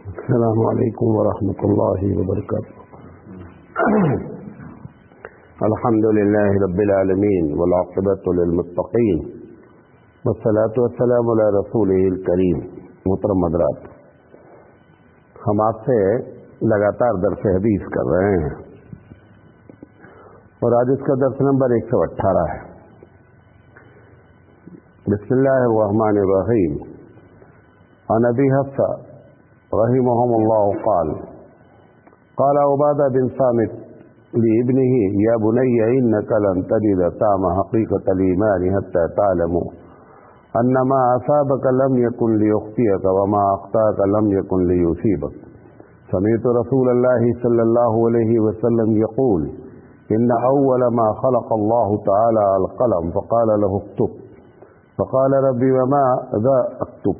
السلام علیکم ورحمۃ اللہ وبرکاتہ۔ الحمد للہ رب العالمین والعاقبۃ للمتقین والصلاۃ والسلام علی رسولہ الکریم۔ محترم حضرات، ہم آپ سے لگاتار درس حدیث کر رہے ہیں اور آج اس کا درس نمبر 118 ہے۔ بسم اللہ الرحمن الرحیم۔ عن ابی حفصہ رحمهم الله قال عبادہ بن صامت لابنه يا بني إنك لن تجد طعم حقيقة الإيمان حتى تعلم أن ما أصابك لم يكن ليخطئك وما أخطأك لم يكن ليصيبك۔ سمعت رسول الله صلى الله عليه وسلم يقول إن أول ما خلق الله تعالى القلم فقال له اكتب، فقال ربي وما ذا أكتب؟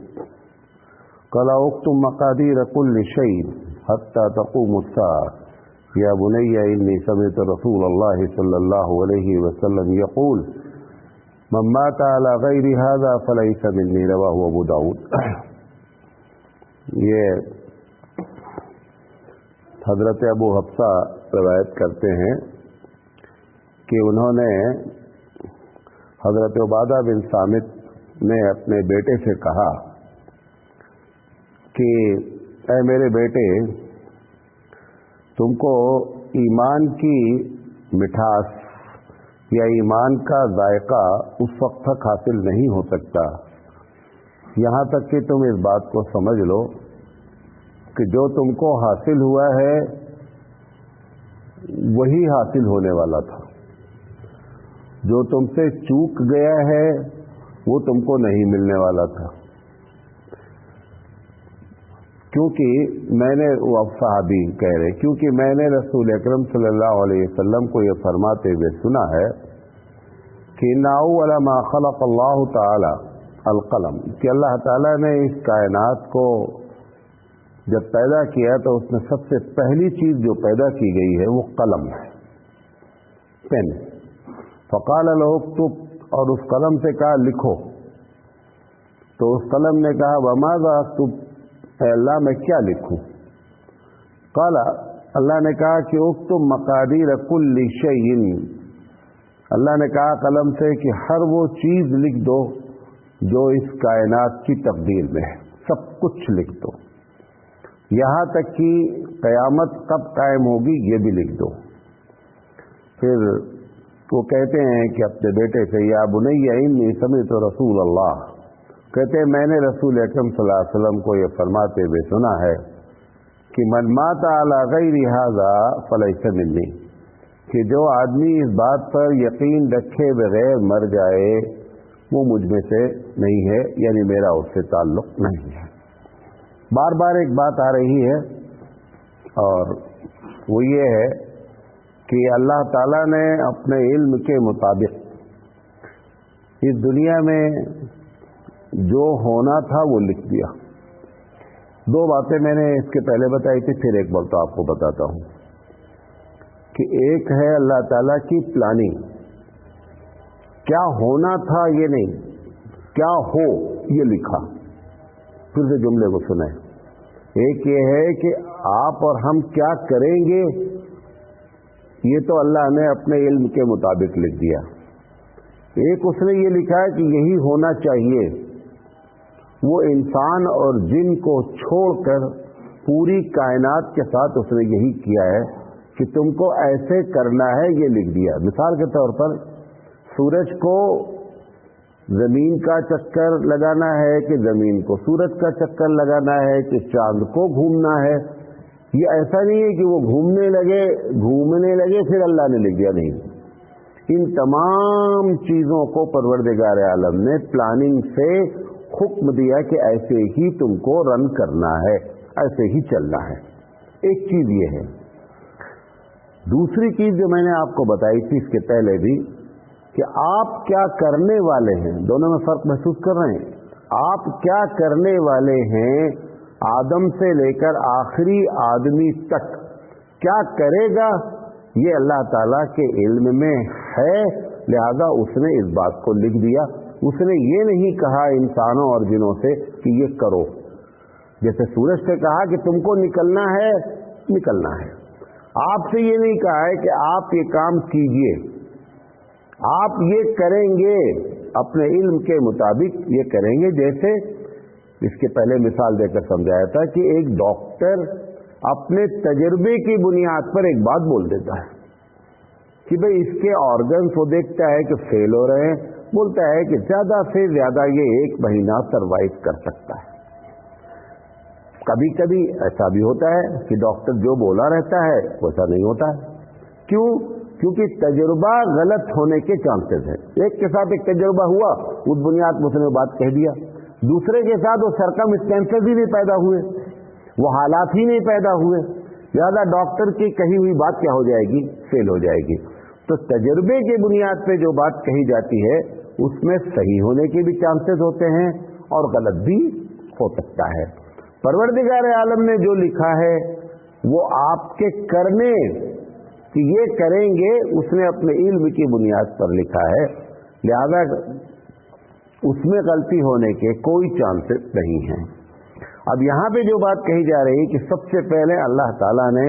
قال اكتب مقادير كل شيء حتى تقوم الساعة۔ يا بني إني سمعت رسول الله صلى الله عليه وسلم يقول من مات على غير هذا فليس مني، رواه ابو داود۔ یہ حضرت ابو حفصہ روایت کرتے ہیں کہ انہوں نے حضرت عبادہ بن صامت نے اپنے بیٹے سے کہا کہ اے میرے بیٹے، تم کو ایمان کی مٹھاس یا ایمان کا ذائقہ اس وقت تک حاصل نہیں ہو سکتا یہاں تک کہ تم اس بات کو سمجھ لو کہ جو تم کو حاصل ہوا ہے وہی حاصل ہونے والا تھا، جو تم سے چوک گیا ہے وہ تم کو نہیں ملنے والا تھا۔ کیونکہ میں نے، وہ صحابی کہہ رہے، کیونکہ میں نے رسول اکرم صلی اللہ علیہ وسلم کو یہ فرماتے ہوئے سنا ہے کہ ان اول ما خلق اللہ تعالی القلم، کہ اللہ تعالیٰ نے اس کائنات کو جب پیدا کیا تو اس میں سب سے پہلی چیز جو پیدا کی گئی ہے وہ قلم ہے، پین۔ فقال له اكتب، اور اس قلم سے کہا لکھو، تو اس قلم نے کہا وماذا اكتب، اے اللہ میں کیا لکھوں؟ قال، اللہ نے کہا کہ اکتب مقادیر کل شیء، اللہ نے کہا قلم سے کہ ہر وہ چیز لکھ دو جو اس کائنات کی تقدیر میں ہے، سب کچھ لکھ دو، یہاں تک کہ قیامت کب قائم ہوگی یہ بھی لکھ دو۔ پھر وہ کہتے ہیں کہ اپنے بیٹے سے یا بنی انی سمعت رسول اللہ، کہتے ہیں میں نے رسول اکرم صلی اللہ علیہ وسلم کو یہ فرماتے ہوئے سنا ہے کہ من مات علی غیر ھذا فلیس منی، کہ جو آدمی اس بات پر یقین رکھے بغیر مر جائے وہ مجھ میں سے نہیں ہے، یعنی میرا اس سے تعلق نہیں ہے۔ بار بار ایک بات آ رہی ہے اور وہ یہ ہے کہ اللہ تعالیٰ نے اپنے علم کے مطابق اس دنیا میں جو ہونا تھا وہ لکھ دیا۔ دو باتیں میں نے اس کے پہلے بتائی تھی، پھر ایک بار تو آپ کو بتاتا ہوں کہ ایک ہے اللہ تعالیٰ کی پلاننگ، کیا ہونا تھا یہ نہیں، کیا ہو یہ لکھا۔ پھر سے جملے کو سنیں، ایک یہ ہے کہ آپ اور ہم کیا کریں گے یہ تو اللہ نے اپنے علم کے مطابق لکھ دیا، ایک اس نے یہ لکھا ہے کہ یہی ہونا چاہیے۔ وہ انسان اور جن کو چھوڑ کر پوری کائنات کے ساتھ اس نے یہی کیا ہے کہ تم کو ایسے کرنا ہے، یہ لکھ دیا۔ مثال کے طور پر سورج کو زمین کا چکر لگانا ہے کہ زمین کو سورج کا چکر لگانا ہے کہ چاند کو گھومنا ہے، یہ ایسا نہیں ہے کہ وہ گھومنے لگے پھر اللہ نے لکھ دیا، نہیں، ان تمام چیزوں کو پروردگار عالم نے پلاننگ سے حکم دیا کہ ایسے ہی تم کو رن کرنا ہے، ایسے ہی چلنا ہے۔ ایک چیز یہ ہے۔ دوسری چیز جو میں نے آپ کو بتائی تھی اس کے پہلے بھی کہ آپ کیا کرنے والے ہیں، دونوں میں فرق محسوس کر رہے ہیں۔ آپ کیا کرنے والے ہیں، آدم سے لے کر آخری آدمی تک کیا کرے گا یہ اللہ تعالیٰ کے علم میں ہے، لہذا اس نے اس بات کو لکھ دیا۔ اس نے یہ نہیں کہا انسانوں اور جنوں سے کہ یہ کرو، जैसे सूरज से कहा कि तुमको निकलना है, निकलना है। आपसे ये नहीं कहा है कि आप ये काम कीजिए, आप ये करेंगे, अपने इल्म के मुताबिक ये करेंगे। जैसे इसके पहले मिसाल देकर समझाया था कि एक डॉक्टर अपने तजर्बे की बुनियाद पर एक बात बोल देता है कि भाई इसके ऑर्गन्स वो देखता है कि फेल हो रहे हैं, बोलता है कि ज्यादा से ज्यादा ये 1 महीना सरवाइव कर सकता है। कभी कभी ऐसा भी होता है कि डॉक्टर जो बोला रहता है वैसा नहीं होता है। क्यों? क्योंकि तजुर्बा गलत होने के चांसेस हैं। एक के साथ एक तजुर्बा हुआ, उस बुनियाद पर उसने बात कह दिया, दूसरे के साथ वो सर्कमस्टेंसेस ही नहीं पैदा हुए, वो हालात ही नहीं पैदा हुए, ज्यादा डॉक्टर की कही हुई बात क्या हो जाएगी? फेल हो जाएगी। तो तजुर्बे की बुनियाद पे जो बात कही जाती है उसमें सही होने के भी चांसेस होते हैं और गलत भी हो सकता है। परवरदिगार आलम ने जो लिखा है वो आपके करने कि ये करेंगे उसने अपने इल्म की बुनियाद पर लिखा है, लिहाजा उसमें गलती होने के कोई चांसेस नहीं हैं। अब यहाँ पे जो बात कही जा रही है कि सबसे पहले अल्लाह ताला ने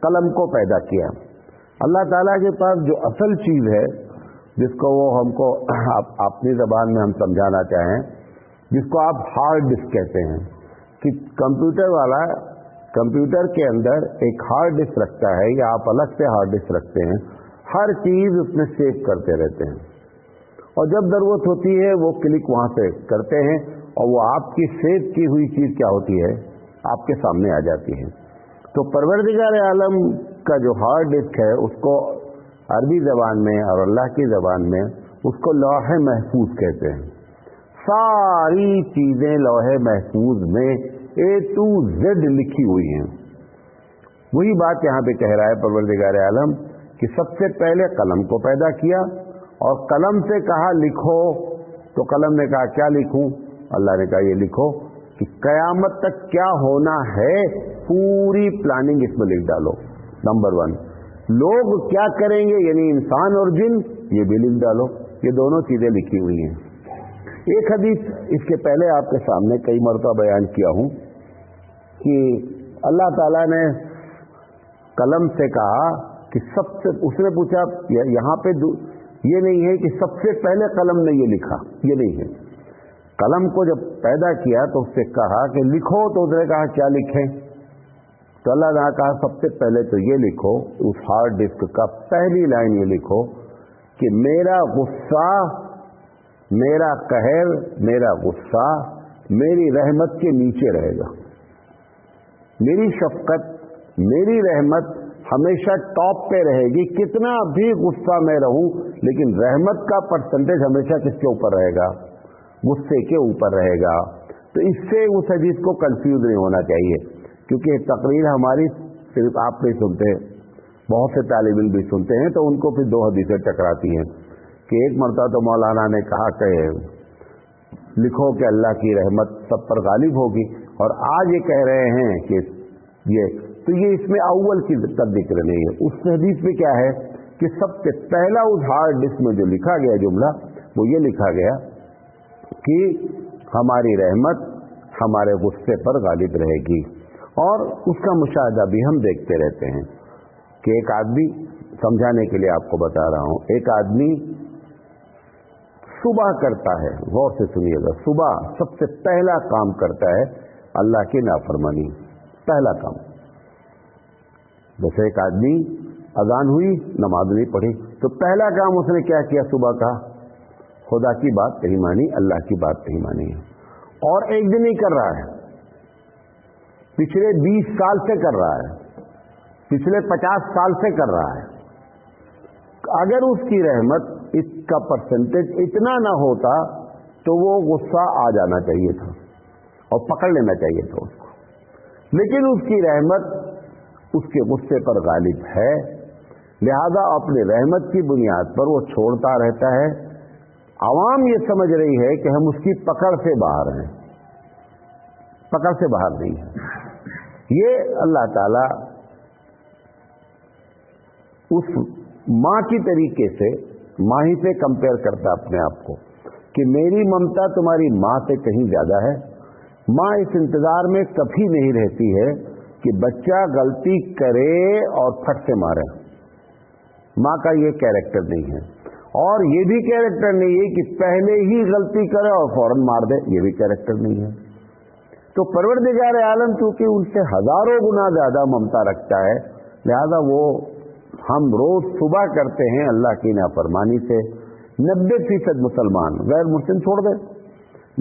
कलम को पैदा किया। अल्लाह ताला के पास जो असल चीज़ है जिसको वो हमको अपनी ज़बान में हम समझाना चाहें, जिसको आप हार्ड डिस्क कहते हैं, कि कंप्यूटर वाला कंप्यूटर के अंदर एक हार्ड डिस्क रखता है या आप अलग से हार्ड डिस्क रखते हैं, हर चीज़ उसमें सेव करते रहते हैं और जब ज़रूरत होती है वो क्लिक वहाँ से करते हैं और वो आपकी सेव की हुई चीज़ क्या होती है? आपके सामने आ जाती है। तो परवरदिगार आलम का जो हार्ड डिस्क है उसको अरबी ज़बान में और अल्लाह की ज़बान में उसको लौहे महफूज कहते हैं। सारी चीज़ें लौहे महफूज में A to Z लिखी हुई हैं। वही बात यहाँ पे कह रहा है परवरदिगार आलम कि सबसे पहले कलम को पैदा किया और कलम से कहा लिखो, तो कलम ने कहा क्या लिखूं? अल्लाह ने कहा ये लिखो कि कयामत तक क्या होना है पूरी प्लानिंग इसमें लिख डालो। नंबर 1, लोग क्या करेंगे यानी इंसान और जिन, ये भी लिख डालो। ये दोनों चीजें लिखी हुई हैं। एक हदीस इसके पहले आपके सामने कई मरतबा बयान किया हूं कि अल्लाह ताला ने कलम से कहा कि सबसे, उसने पूछा यहाँ पे ये नहीं है कि सबसे पहले कलम ने ये लिखा, ये नहीं है। कलम को जब पैदा किया तो उससे कहा कि लिखो, तो उसने कहा क्या लिखें? तो अल्लाह ने कहा सबसे पहले तो ये लिखो, उस हार्ड डिस्क का पहली लाइन ये लिखो कि मेरा गुस्सा, मेरा कहर, मेरा गुस्सा मेरी रहमत के नीचे रहेगा। मेरी शफकत, मेरी रहमत हमेशा टॉप पे रहेगी। कितना भी गुस्सा में रहूं लेकिन रहमत का परसेंटेज हमेशा किसके ऊपर रहेगा? गुस्से के ऊपर रहेगा। तो इससे उस हदीस को कंफ्यूज नहीं होना चाहिए, क्योंकि तकरीर हमारी सिर्फ आप नहीं सुनते, बहुत से तालिब इल्म भी सुनते हैं, तो उनको फिर 2 हदीसें टकराती हैं कि एक मरतबा तो मौलाना ने कहा कि लिखो कि अल्लाह की रहमत सब पर गालिब होगी, और आज ये कह रहे हैं कि ये, तो ये इसमें अव्वल की तक जिक्र नहीं है। उस हदीस में क्या है कि सबसे पहला उस हार्ड डिस्क में जो लिखा गया जुमला वो ये लिखा गया कि हमारी रहमत हमारे गुस्से पर गालिब रहेगी। और उसका मुशाहिदा भी हम देखते रहते हैं कि एक आदमी, समझाने के लिए आपको बता रहा हूं, एक आदमी सुबह करता है, गौर से सुनिएगा, सुबह सबसे पहला काम करता है अल्लाह की नाफरमानी, पहला काम। जैसे एक आदमी अजान हुई, नमाज नहीं पढ़ी, तो पहला काम उसने क्या किया सुबह का? खुदा की बात नहीं मानी, अल्लाह की बात नहीं मानी। और एक दिन ही कर रहा है, पिछले 20 साल से कर रहा है, पिछले 50 साल से कर रहा है। अगर उसकी रहमत, इसका परसेंटेज इतना ना होता तो वो गुस्सा आ जाना चाहिए था और पकड़ लेना चाहिए था उसको, लेकिन उसकी रहमत उसके गुस्से पर गालिब है, लिहाजा अपनी रहमत की बुनियाद पर वो छोड़ता रहता है। आवाम ये समझ रही है कि हम उसकी पकड़ से बाहर हैं, पकड़ से बाहर नहीं है। ये अल्लाह ताला उस माँ की तरीके से, माँ ही से कंपेयर करता अपने आप को कि मेरी ममता तुम्हारी माँ से कहीं ज्यादा है, माँ इस इंतजार में कभी नहीं रहती है कि बच्चा गलती करे और फट से मारे। माँ का ये कैरेक्टर नहीं है। और ये भी कैरेक्टर नहीं है कि पहले ही गलती करे और फौरन मार दे, ये भी कैरेक्टर नहीं है। तो परवरदिगार आलम चूंकि उनसे हजारों गुना ज्यादा ममता रखता है, लिहाजा वो हम रोज सुबह करते हैं अल्लाह की नाफरमानी से। 90% मुसलमान, गैर मुस्लिम छोड़ दे,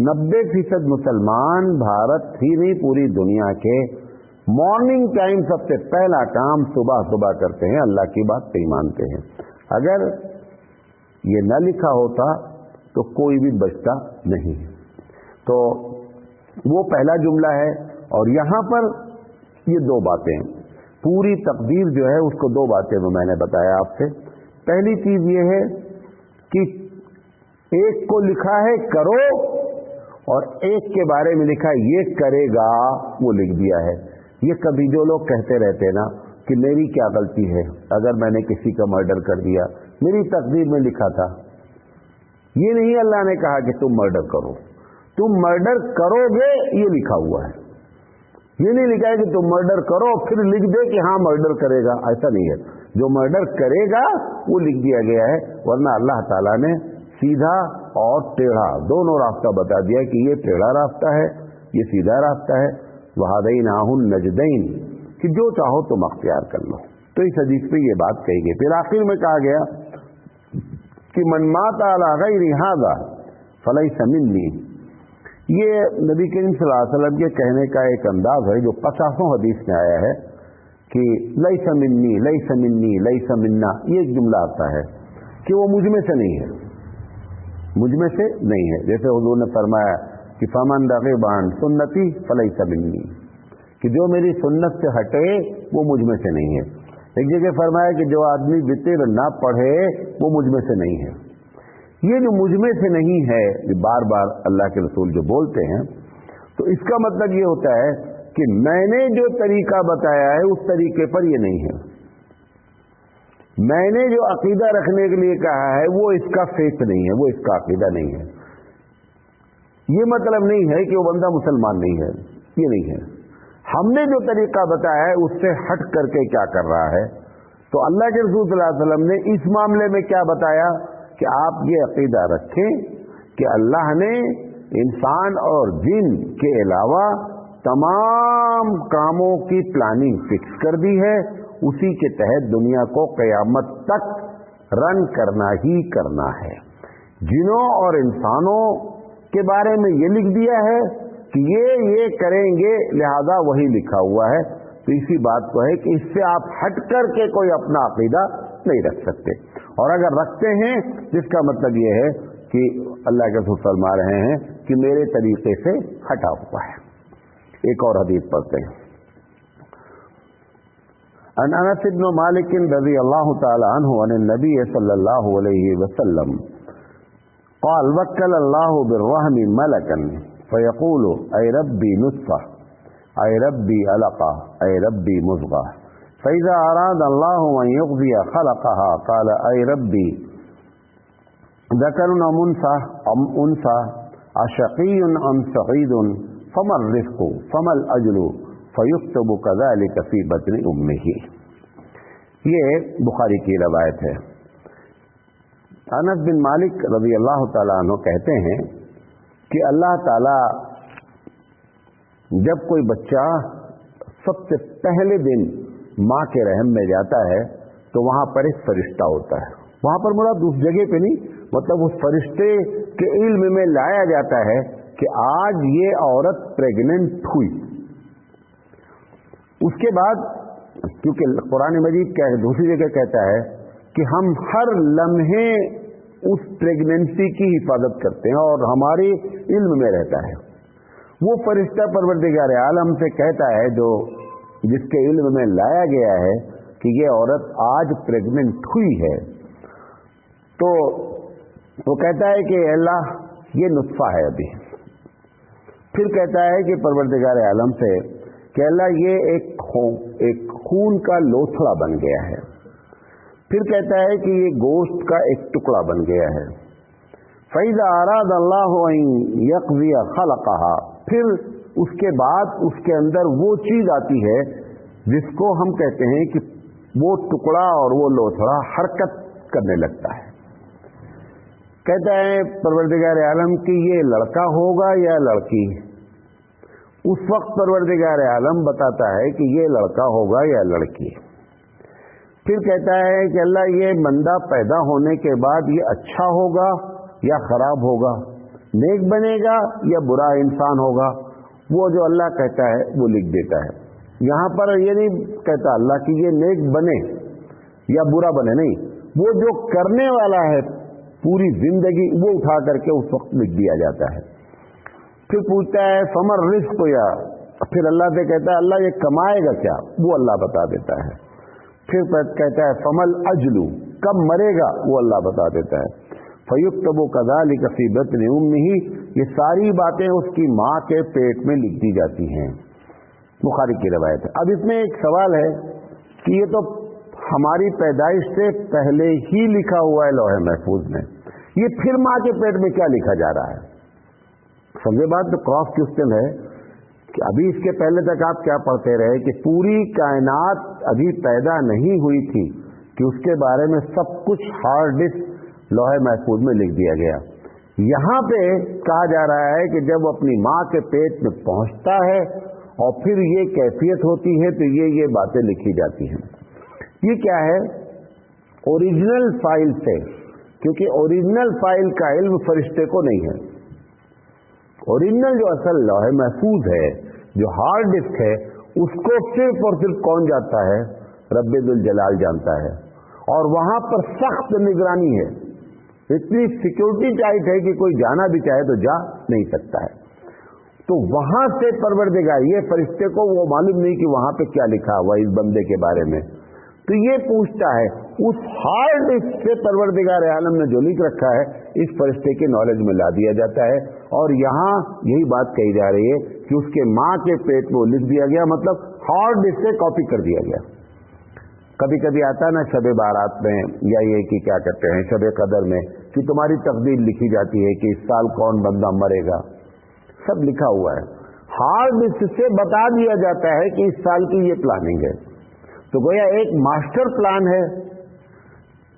90% मुसलमान भारत ही नहीं पूरी दुनिया के मॉर्निंग टाइम सबसे पहला काम सुबह सुबह करते हैं, अल्लाह की बात नहीं मानते हैं। अगर ये न लिखा होता तो कोई भी बचता नहीं। तो वो पहला जुमला है। और यहां पर ये दो बातें, पूरी तकदीर जो है उसको दो बातें में मैंने बताया आपसे। पहली चीज ये है कि एक को लिखा है करो और एक के बारे में लिखा है ये करेगा, वो लिख दिया है। ये कभी जो लोग कहते रहते ना कि मेरी क्या गलती है अगर मैंने किसी का मर्डर कर दिया, मेरी तकदीर में लिखा था। ये नहीं अल्लाह ने कहा कि तुम मर्डर करो, तुम मर्डर करोगे ये लिखा हुआ है। ये नहीं लिखा है कि तुम मर्डर करो फिर लिख दे कि हाँ मर्डर करेगा, ऐसा नहीं है। जो मर्डर करेगा वो लिख दिया गया है, वरना अल्लाह ताला ने सीधा और टेढ़ा दोनों रास्ता बता दिया कि ये टेढ़ा रास्ता है, ये सीधा रास्ता है। वहदैनाहुन नजदैन, कि जो चाहो तुम अख्तियार कर लो। तो इस हदीस में ये बात कही गई। फिर आखिर में कहा गया कि मन माता अला गैरि हाज़ा फलैसा मिन्नी। ये नबी करीम सल्लल्लाहु अलैहि वसल्लम के कहने का एक अंदाज है जो 50 हदीस में आया है कि लैसा मिन्नी लैसा मिन्नी लैसा मिन्ना। ये एक जुमला आता है कि वो मुझ में से नहीं है, मुझ में से नहीं है। जैसे हुजूर ने फरमाया कि फमन रग़िबा अन सुन्नती फलैसा मिन्नी, कि जो मेरी सुन्नत से हटे वो मुझ में से नहीं है। एक जगह फरमाया कि जो आदमी वितर ना पढ़े वो मुझ में से नहीं है। ये जो मुझ में से नहीं है, बार बार अल्लाह के रसूल जो बोलते हैं, तो इसका मतलब ये होता है कि मैंने जो तरीका बताया है उस तरीके पर ये नहीं है। मैंने जो अकीदा रखने के लिए कहा है वो इसका फेथ नहीं है, वो इसका अकीदा नहीं है। ये मतलब नहीं है कि वो बंदा मुसलमान नहीं है, ये नहीं है। हमने जो तरीका बताया है उससे हट करके क्या कर रहा है। तो अल्लाह के रसूल सल्लल्लाहु अलैहि वसल्लम ने इस मामले में क्या बताया कि आप ये अकीदा रखें कि अल्लाह ने इंसान और जिन के अलावा तमाम कामों की प्लानिंग फिक्स कर दी है, उसी के तहत दुनिया को क़यामत तक रन करना ही करना है। जिनों और इंसानों के बारे में ये लिख दिया है कि ये करेंगे, लिहाजा वही लिखा हुआ है। तो इसी बात को है कि इससे आप हट कर के कोई अपना अकीदा नहीं रख सकते, और अगर रखते हैं जिसका मतलब ये है कि अल्लाह के रसूल फरमा रहे हैं कि मेरे तरीके से हटा हुआ है। एक और हदीस पढ़ते हैं। अन अनस इब्न मालिक रज़ियल्लाहु तआला अन्हु अन नबी सल्लल्लाहु अलैहि वसल्लम क़ाल वक्कलल्लाहु बिर्रहमी मलकन फयक़ूलु ऐ रब्बी नुत्फ़ा ऐ रब्बी अलक़ा ऐ रब्बी मुज़ग़ा फ़इज़ा अराद अल्लाहु अन युग़ज़िय ख़लक़हा क़ाल ऐ रब्बी ذكرٌ أم أنثى أشقي أم سعيد فما الرزق فما الأجل فيكتب كذلك في بطن أمه. یہ بخاری کی روایت ہے. انس بن مالک رضی اللہ تعالیٰ عنہ کہتے ہیں کہ اللہ تعالیٰ جب کوئی بچہ سب سے پہلے دن ماں کے رحم میں جاتا ہے تو وہاں پر ایک فرشتہ ہوتا ہے. وہاں پر مراد اس جگہ پہ نہیں, مطلب اس فرشتے کے علم میں لایا جاتا ہے کہ آج یہ عورت پریگننٹ ہوئی. اس کے بعد کیونکہ قرآن مجید دوسری جگہ کہتا ہے کہ ہم ہر لمحے اس پریگننسی کی حفاظت کرتے ہیں اور ہمارے علم میں رہتا ہے. وہ فرشتہ پروردگار عالم سے کہتا ہے جو جس کے علم میں لایا گیا ہے کہ یہ عورت آج پریگننٹ ہوئی ہے, تو وہ کہتا ہے کہ اللہ یہ نطفہ ہے ابھی. پھر کہتا ہے کہ پروردگار عالم سے کہ اللہ یہ ایک خون کا لوتھڑا بن گیا ہے. پھر کہتا ہے کہ یہ گوشت کا ایک ٹکڑا بن گیا ہے. فَإِذَا أَرَادَ اللَّهُ أَن يَقْضِيَ خَلَقَهَا, پھر उसके बाद उसके अंदर वो चीज आती है जिसको हम कहते हैं कि वो टुकड़ा और वो लोथड़ा हरकत करने लगता है। कहता है परवरदिगार आलम कि ये लड़का होगा या लड़की। उस वक्त परवरदिगार आलम बताता है कि ये लड़का होगा या लड़की। फिर कहता है कि अल्लाह ये बंदा पैदा होने के बाद ये अच्छा होगा या खराब होगा, नेक बनेगा या बुरा इंसान होगा। वो जो अल्लाह कहता है वो लिख देता है। यहां पर ये नहीं कहता अल्लाह कि ये नेक बने या बुरा बने, नहीं, वो जो करने वाला है पूरी जिंदगी वो उठा करके उस वक्त लिख दिया जाता है। फिर पूछता है फमर रिस्क, या फिर अल्लाह से कहता है अल्लाह ये कमाएगा क्या, वो अल्लाह बता देता है। फिर कहता है फमल अजलू, कब मरेगा वो अल्लाह बता देता है। फयुक्तबु कज़ालिक फ़ी बत्नि उम्मिही, ये सारी बातें उसकी माँ के पेट में लिख दी जाती हैं। बुखारी की रवायत है। अब इसमें एक सवाल है कि ये तो हमारी पैदाइश से पहले ही लिखा हुआ है लौहे महफूज में, ये फिर माँ के पेट में क्या लिखा जा रहा है? समझे बात? तो क्रॉस क्वेश्चन है कि अभी इसके पहले तक आप क्या पढ़ते रहे कि पूरी कायनात अभी पैदा नहीं हुई थी कि उसके बारे में सब कुछ हार्ड डिस्क लौहे महफूज में लिख दिया गया। यहां पे कहा जा रहा है कि जब अपनी माँ के पेट में पहुंचता है और फिर ये कैफियत होती है तो ये बातें लिखी जाती हैं। ये क्या है? ओरिजिनल फाइल से, क्योंकि ओरिजिनल फाइल का इल्म फरिश्ते को नहीं है। ओरिजिनल जो असल लौहे महफूज है, जो हार्ड डिस्क है, उसको सिर्फ और सिर्फ कौन जानता है? रब्बे दुल जलाल जानता है। और वहां पर सख्त निगरानी है, इतनी सिक्योरिटी टाइट है कि कोई जाना भी चाहे तो जा नहीं सकता है। तो वहां से परवरदिगार, ये फरिश्ते को वो मालूम नहीं कि वहां पे क्या लिखा हुआ इस बंदे के बारे में, तो ये पूछता है उस हार्ड डिस्क से परवरदिगार आलम ने जो लिख रखा है इस फरिश्ते के नॉलेज में ला दिया जाता है। और यहाँ यही बात कही जा रही है कि उसके माँ के पेट में लिख दिया गया, मतलब हार्ड डिस्क से कॉपी कर दिया गया। कभी कभी आता ना शबे बारात में, या ये कि क्या कहते हैं शबे कदर में, कि तुम्हारी तकदीर लिखी जाती है कि इस साल कौन बंदा मरेगा, सब लिखा हुआ है। हार्ड डिस्क से बता दिया जाता है कि इस साल की ये प्लानिंग है। तो गोया एक मास्टर प्लान है,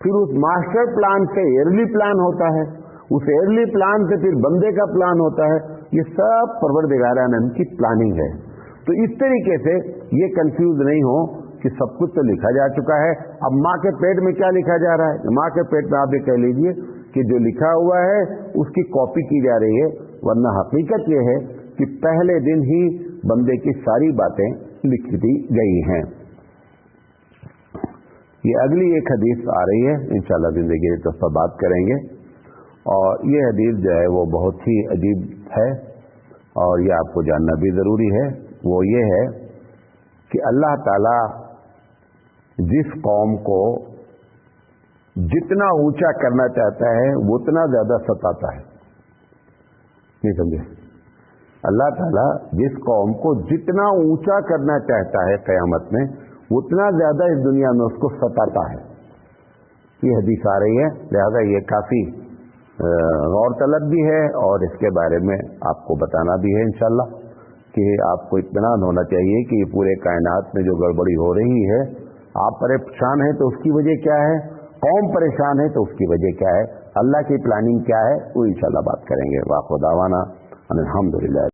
फिर उस मास्टर प्लान से ईयरली प्लान होता है, उस ईयरली प्लान से फिर बंदे का प्लान होता है। ये सब परवरदिगार आलम की प्लानिंग है। तो इस तरीके से ये कंफ्यूज नहीं हो कि सब कुछ तो लिखा जा चुका है, अब माँ के पेट में क्या लिखा जा रहा है? माँ के पेट में आप ये कह लीजिए कि जो लिखा हुआ है उसकी कॉपी की जा रही है, वरना हकीकत ये है कि पहले दिन ही बंदे की सारी बातें लिख दी गई हैं। ये अगली एक हदीस आ रही है, इंशाअल्लाह जिंदगी तो सब बात करेंगे। और ये हदीस जो है वो बहुत ही अजीब है और ये आपको जानना भी ज़रूरी है। वो ये है कि अल्लाह ताला जिस कौम को जितना ऊंचा करना चाहता है वो उतना ज़्यादा सताता है। नहीं समझे? अल्लाह ताला जिस कौम को जितना ऊंचा करना चाहता है क़यामत में, उतना ज़्यादा इस दुनिया में उसको सताता है। ये हदीस आ रही है, लिहाजा ये काफ़ी गौर तलब भी है और इसके बारे में आपको बताना भी है इंशाअल्लाह कि आपको इत्मीनान होना चाहिए कि पूरे कायनात में जो गड़बड़ी हो रही है, आप परेशान हैं तो उसकी वजह क्या है, कौम परेशान है तो उसकी वजह क्या है, अल्लाह की प्लानिंग क्या है, वो इंशाअल्लाह बात करेंगे। वाखिर दावाना अल्हम्दुलिल्लाह।